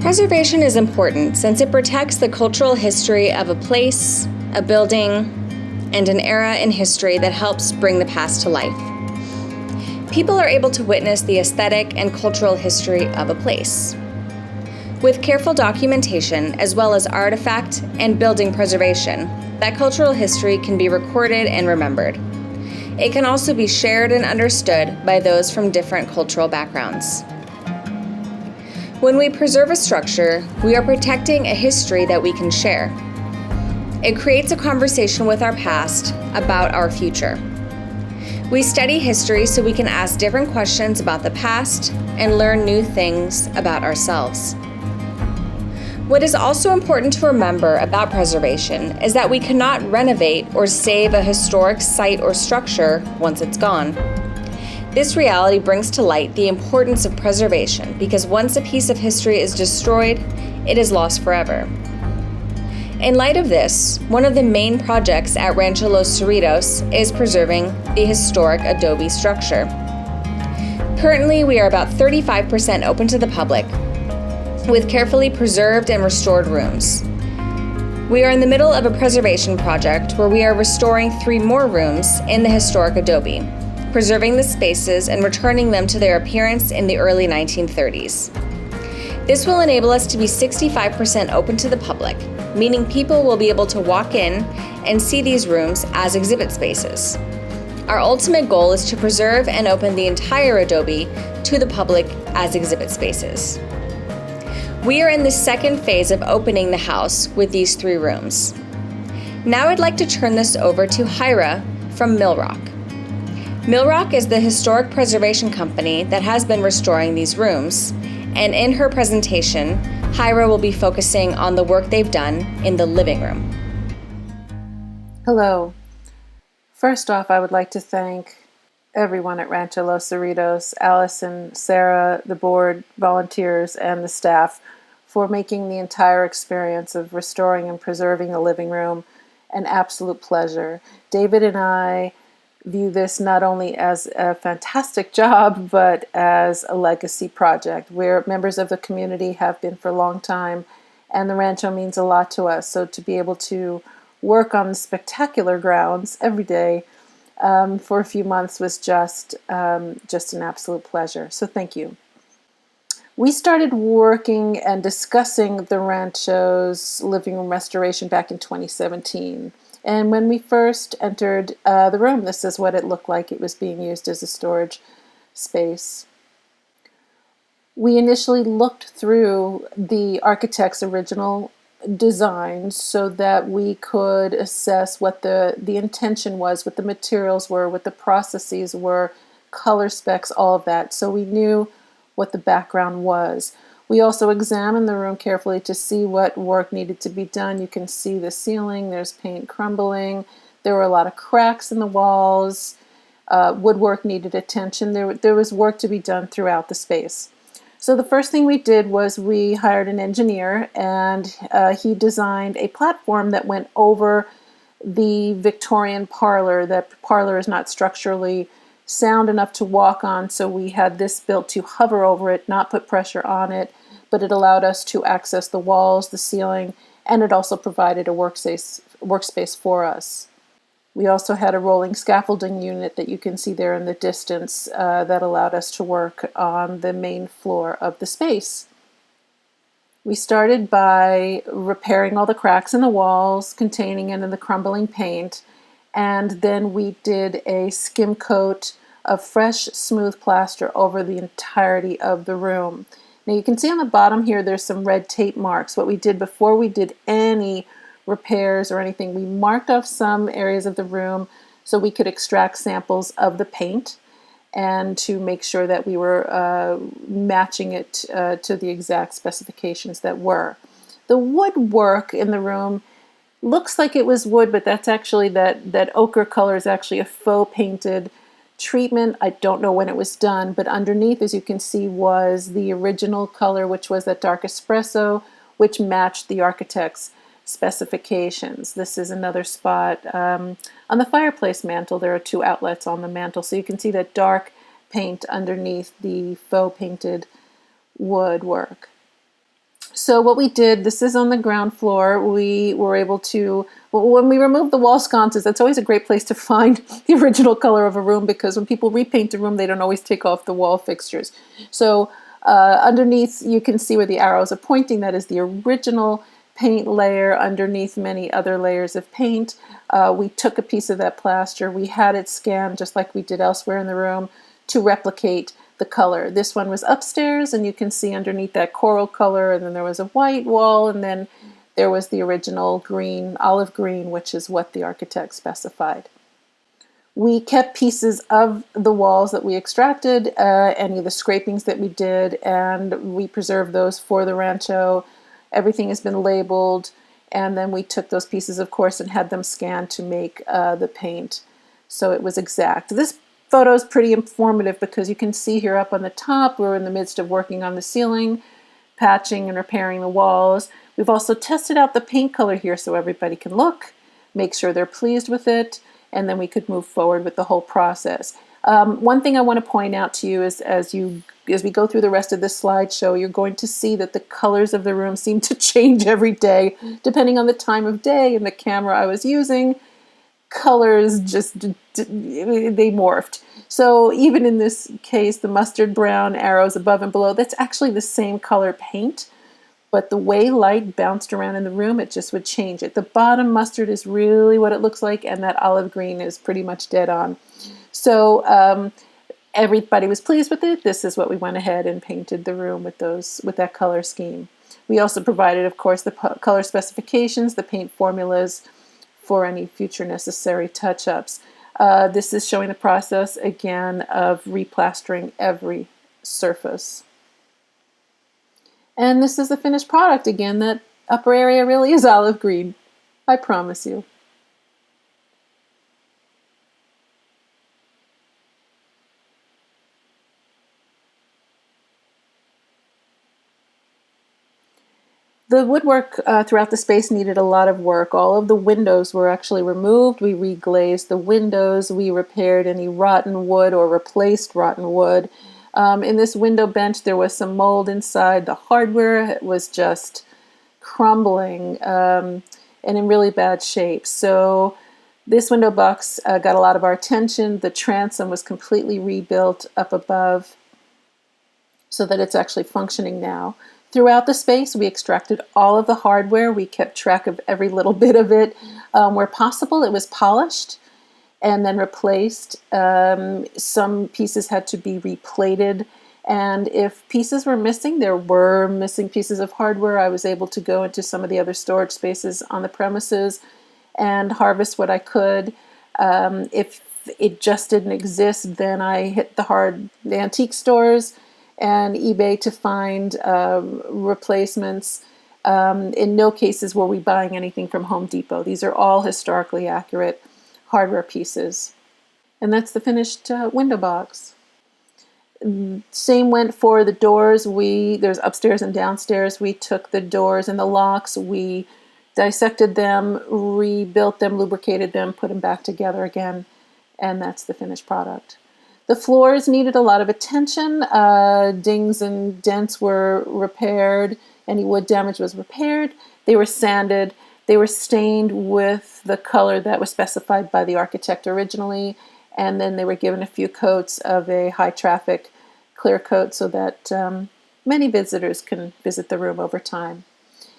Preservation is important since it protects the cultural history of a place, a building, and an era in history that helps bring the past to life. People are able to witness the aesthetic and cultural history of a place. With careful documentation, as well as artifact and building preservation, that cultural history can be recorded and remembered. It can also be shared and understood by those from different cultural backgrounds. When we preserve a structure, we are protecting a history that we can share. It creates a conversation with our past about our future. We study history so we can ask different questions about the past and learn new things about ourselves. What is also important to remember about preservation is that we cannot renovate or save a historic site or structure once it's gone. This reality brings to light the importance of preservation because once a piece of history is destroyed, it is lost forever. In light of this, one of the main projects at Rancho Los Cerritos is preserving the historic adobe structure. Currently, we are about 35% open to the public, with carefully preserved and restored rooms. We are in the middle of a preservation project where we are restoring 3 more rooms in the historic adobe, preserving the spaces and returning them to their appearance in the early 1930s. This will enable us to be 65% open to the public, meaning people will be able to walk in and see these rooms as exhibit spaces. Our ultimate goal is to preserve and open the entire adobe to the public as exhibit spaces. We are in the second phase of opening the house with these 3 rooms. Now I'd like to turn this over to Hyra from Millrock. Millrock is the historic preservation company that has been restoring these rooms, and in her presentation, Hyra will be focusing on the work they've done in the living room. Hello. First off, I would like to thank everyone at Rancho Los Cerritos, Allison, Sarah, the board, volunteers, and the staff for making the entire experience of restoring and preserving the living room an absolute pleasure. David and I view this not only as a fantastic job, but as a legacy project. We're members of the community, have been for a long time, and the rancho means a lot to us. So to be able to work on the spectacular grounds every day for a few months was just an absolute pleasure. So thank you. We started working and discussing the rancho's living room restoration back in 2017. And when we first entered the room, this is what it looked like. It was being used as a storage space. We initially looked through the architect's original designs so that we could assess what the intention was, what the materials were, what the processes were, color specs, all of that. So we knew what the background was. We also examined the room carefully to see what work needed to be done. You can see the ceiling, there's paint crumbling. There were a lot of cracks in the walls. Woodwork needed attention. There was work to be done throughout the space. So the first thing we did was we hired an engineer, and he designed a platform that went over the Victorian parlor. That parlor is not structurally sound enough to walk on, so we had this built to hover over it, not put pressure on it, but it allowed us to access the walls, the ceiling, and it also provided a workspace for us. We also had a rolling scaffolding unit that you can see there in the distance that allowed us to work on the main floor of the space. We started by repairing all the cracks in the walls, containing it in the crumbling paint, and then we did a skim coat of fresh, smooth plaster over the entirety of the room. Now you can see on the bottom here there's some red tape marks. What we did before we did any repairs or anything, we marked off some areas of the room so we could extract samples of the paint and to make sure that we were matching it to the exact specifications that were. The woodwork in the room looks like it was wood, but that's actually that ochre color is actually a faux painted treatment. I don't know when it was done, but underneath, as you can see, was the original color, which was that dark espresso, which matched the architect's specifications. This is another spot on the fireplace mantle. There are 2 outlets on the mantle, so you can see that dark paint underneath the faux painted woodwork. So what we did, this is on the ground floor, we were able to, when we removed the wall sconces, that's always a great place to find the original color of a room, because when people repaint a room, they don't always take off the wall fixtures. So underneath, you can see where the arrows are pointing. That is the original paint layer underneath many other layers of paint. We took a piece of that plaster, we had it scanned just like we did elsewhere in the room to replicate the color. This one was upstairs, and you can see underneath that coral color, and then there was a white wall, and then there was the original green, olive green, which is what the architect specified. We kept pieces of the walls that we extracted, any of the scrapings that we did, and we preserved those for the rancho. Everything has been labeled, and then we took those pieces, of course, and had them scanned to make the paint, so it was exact. This photo is pretty informative because you can see here up on the top, we're in the midst of working on the ceiling, patching and repairing the walls. We've also tested out the paint color here so everybody can look, make sure they're pleased with it, and then we could move forward with the whole process. One thing I want to point out to you is as we go through the rest of this slideshow, you're going to see that the colors of the room seem to change every day, depending on the time of day and the camera I was using. Colors just, they morphed. So even in this case, the mustard brown arrows above and below, that's actually the same color paint, but the way light bounced around in the room, it just would change it. The bottom mustard is really what it looks like, and that olive green is pretty much dead on. So everybody was pleased with it. This is what we went ahead and painted the room with that color scheme. We also provided, of course, the color specifications, the paint formulas for any future necessary touch-ups. This is showing the process, again, of replastering every surface. And this is the finished product. Again, that upper area really is olive green. I promise you. The woodwork throughout the space needed a lot of work. All of the windows were actually removed. We reglazed the windows. We repaired any rotten wood or replaced rotten wood. In this window bench, there was some mold inside. The hardware was just crumbling and in really bad shape. So this window box got a lot of our attention. The transom was completely rebuilt up above so that it's actually functioning now. Throughout the space, we extracted all of the hardware. We kept track of every little bit of it. Where possible, it was polished and then replaced. Some pieces had to be replated. And if pieces were missing, there were missing pieces of hardware, I was able to go into some of the other storage spaces on the premises and harvest what I could. If it just didn't exist, then I hit the antique stores and eBay to find replacements. In no cases were we buying anything from Home Depot. These are all historically accurate hardware pieces. And that's the finished window box. Same went for the doors. There's upstairs and downstairs. We took the doors and the locks, we dissected them, rebuilt them, lubricated them, put them back together again, and that's the finished product. The floors needed a lot of attention. Dings and dents were repaired. Any wood damage was repaired. They were sanded. They were stained with the color that was specified by the architect originally, and then they were given a few coats of a high traffic clear coat so that many visitors can visit the room over time.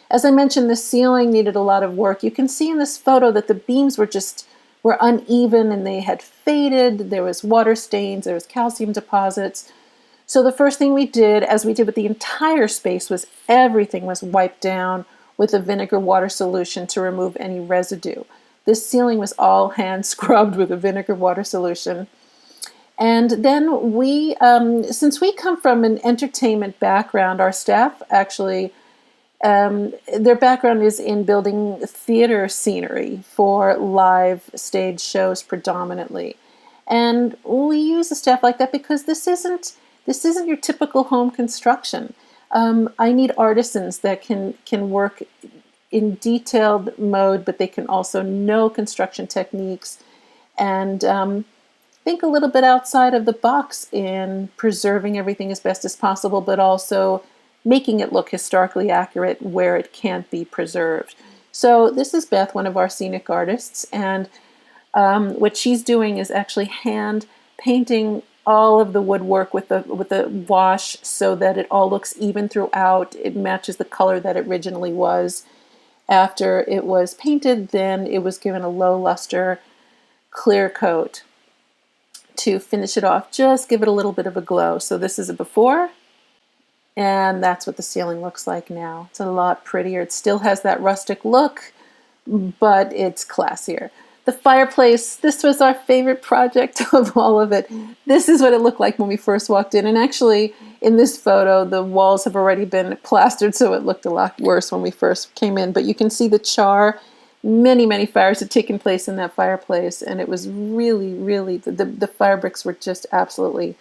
As I mentioned, the ceiling needed a lot of work. You can see in this photo that the beams were uneven and they had faded. There was water stains, there was calcium deposits. So the first thing we did, as we did with the entire space, was everything was wiped down with a vinegar water solution to remove any residue. This ceiling was all hand scrubbed with a vinegar water solution. And then we, since we come from an entertainment background, our staff actually, their background is in building theater scenery for live stage shows predominantly. And we use a staff like that because this isn't your typical home construction. I need artisans that can work in detailed mode, but they can also know construction techniques and think a little bit outside of the box in preserving everything as best as possible, but also making it look historically accurate where it can't be preserved. So this is Beth, one of our scenic artists, and what she's doing is actually hand painting all of the woodwork with the wash so that it all looks even throughout. It matches the color that it originally was. After it was painted, then it was given a low luster clear coat to finish it off. Just give it a little bit of a glow. So this is a before, and that's what the ceiling looks like now. It's a lot prettier. It still has that rustic look, but it's classier. The fireplace, this was our favorite project of all of it. This is what it looked like when we first walked in. And actually, in this photo, the walls have already been plastered, so it looked a lot worse when we first came in. But you can see the char. Many, many fires had taken place in that fireplace, and it was really, really, the fire bricks were just absolutely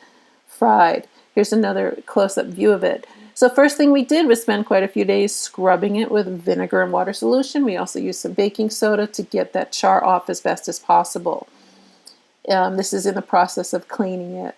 fried. Here's another close-up view of it. So first thing we did was spend quite a few days scrubbing it with vinegar and water solution. We also used some baking soda to get that char off as best as possible. This is in the process of cleaning it.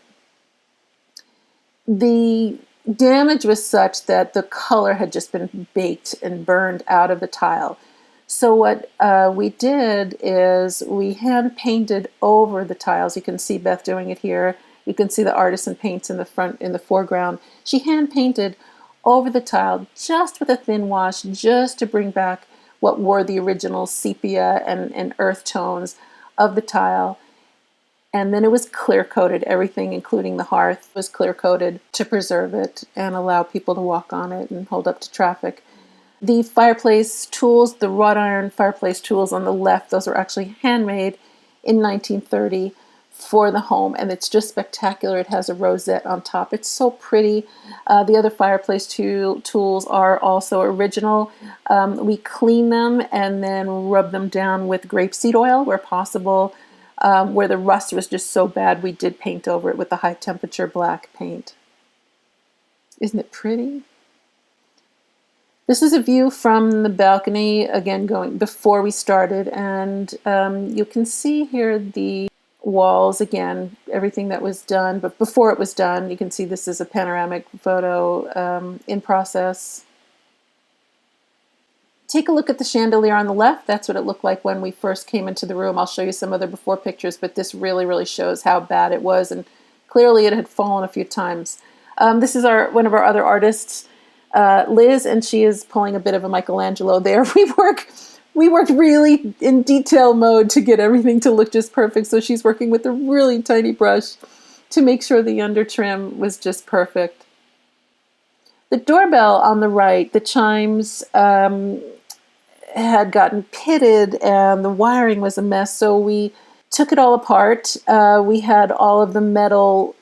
The damage was such that the color had just been baked and burned out of the tile. So what we did is we hand painted over the tiles. You can see Beth doing it here. You can see the artisan paints in the foreground. She hand painted over the tile just with a thin wash, just to bring back what were the original sepia and earth tones of the tile. And then it was clear coated. Everything, including the hearth, was clear coated to preserve it and allow people to walk on it and hold up to traffic. The fireplace tools, the wrought iron fireplace tools on the left, those are actually handmade in 1930 for the home, and it's just spectacular. It has a rosette on top. It's so pretty. The other fireplace tools are also original. We clean them and then rub them down with grapeseed oil where possible. Where the rust was just so bad, we did paint over it with the high temperature black paint. Isn't it pretty? This is a view from the balcony, again going before we started, and you can see here the walls, again, everything that was done, but before it was done. You can see this is a panoramic photo in process. Take a look at the chandelier on the left. That's what it looked like when we first came into the room. I'll show you some other before pictures, but this really, really shows how bad it was, and clearly it had fallen a few times. This is one of our other artists, Liz, and she is pulling a bit of a Michelangelo there. We worked really in detail mode to get everything to look just perfect. So she's working with a really tiny brush to make sure the under trim was just perfect. The doorbell on the right, the chimes had gotten pitted and the wiring was a mess. So we took it all apart. We had all of the metal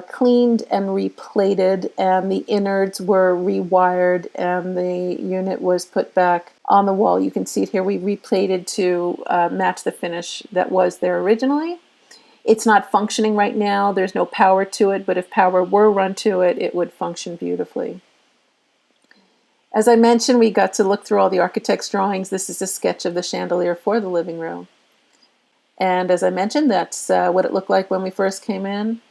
cleaned and replated, and the innards were rewired, and the unit was put back on the wall. You can see it here. We replated to match the finish that was there originally. It's not functioning right now. There's no power to it, but if power were run to it, it would function beautifully. As I mentioned, we got to look through all the architect's drawings. This is a sketch of the chandelier for the living room. And as I mentioned, that's what it looked like when we first came in.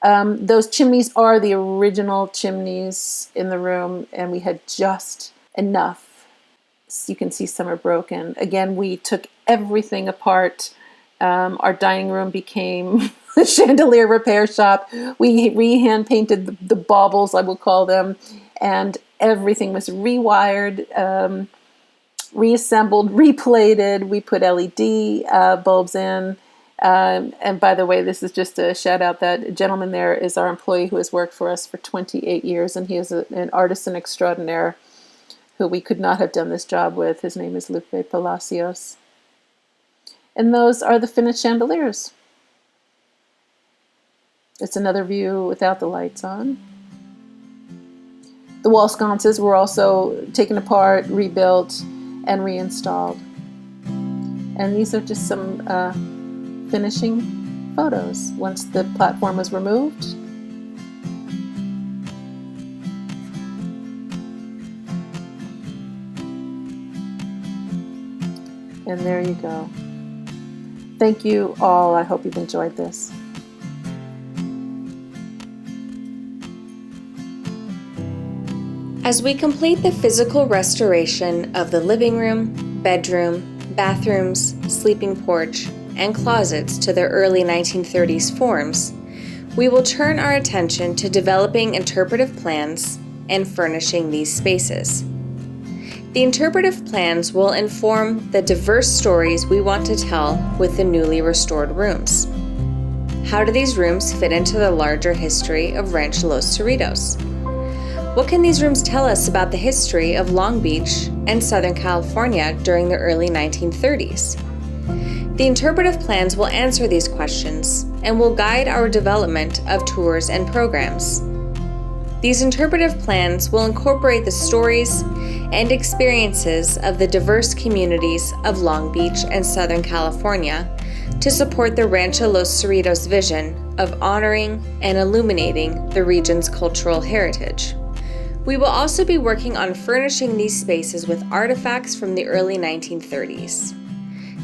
Those chimneys are the original chimneys in the room, and we had just enough. You can see some are broken. Again, we took everything apart. Our dining room became a chandelier repair shop. We hand painted the baubles, I will call them, and everything was rewired, reassembled, replated. We put LED bulbs in. And by the way, this is just a shout out. That gentleman there is our employee who has worked for us for 28 years, and he is an artisan extraordinaire who we could not have done this job with. His name is Lupe Palacios. And those are the finished chandeliers. It's another view without the lights on. The wall sconces were also taken apart, rebuilt, and reinstalled. And these are just some finishing photos once the platform was removed. And there you go. Thank you all. I hope you've enjoyed this. As we complete the physical restoration of the living room, bedroom, bathrooms, sleeping porch, and closets to their early 1930s forms, we will turn our attention to developing interpretive plans and furnishing these spaces. The interpretive plans will inform the diverse stories we want to tell with the newly restored rooms. How do these rooms fit into the larger history of Rancho Los Cerritos? What can these rooms tell us about the history of Long Beach and Southern California during the early 1930s? The interpretive plans will answer these questions and will guide our development of tours and programs. These interpretive plans will incorporate the stories and experiences of the diverse communities of Long Beach and Southern California to support the Rancho Los Cerritos vision of honoring and illuminating the region's cultural heritage. We will also be working on furnishing these spaces with artifacts from the early 1930s.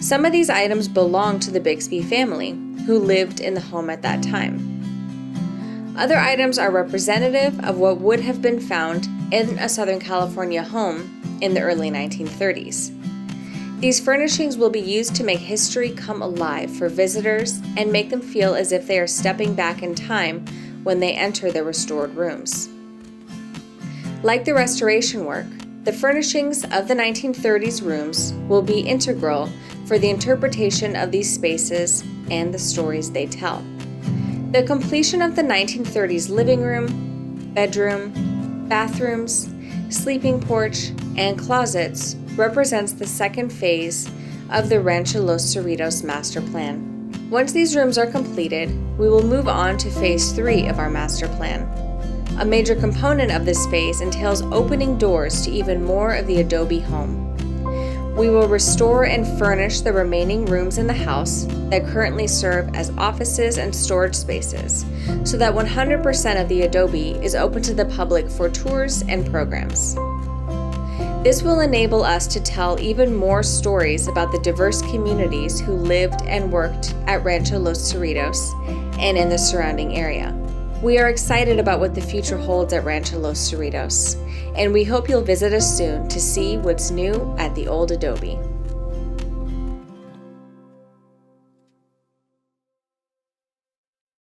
Some of these items belong to the Bixby family, who lived in the home at that time. Other items are representative of what would have been found in a Southern California home in the early 1930s. These furnishings will be used to make history come alive for visitors and make them feel as if they are stepping back in time when they enter the restored rooms. Like the restoration work, the furnishings of the 1930s rooms will be integral for the interpretation of these spaces and the stories they tell. The completion of the 1930s living room, bedroom, bathrooms, sleeping porch, and closets represents the second phase of the Rancho Los Cerritos master plan. Once these rooms are completed, we will move on to phase 3 of our master plan. A major component of this phase entails opening doors to even more of the adobe home. We will restore and furnish the remaining rooms in the house that currently serve as offices and storage spaces, so that 100% of the adobe is open to the public for tours and programs. This will enable us to tell even more stories about the diverse communities who lived and worked at Rancho Los Cerritos and in the surrounding area. We are excited about what the future holds at Rancho Los Cerritos, and we hope you'll visit us soon to see what's new at the old adobe.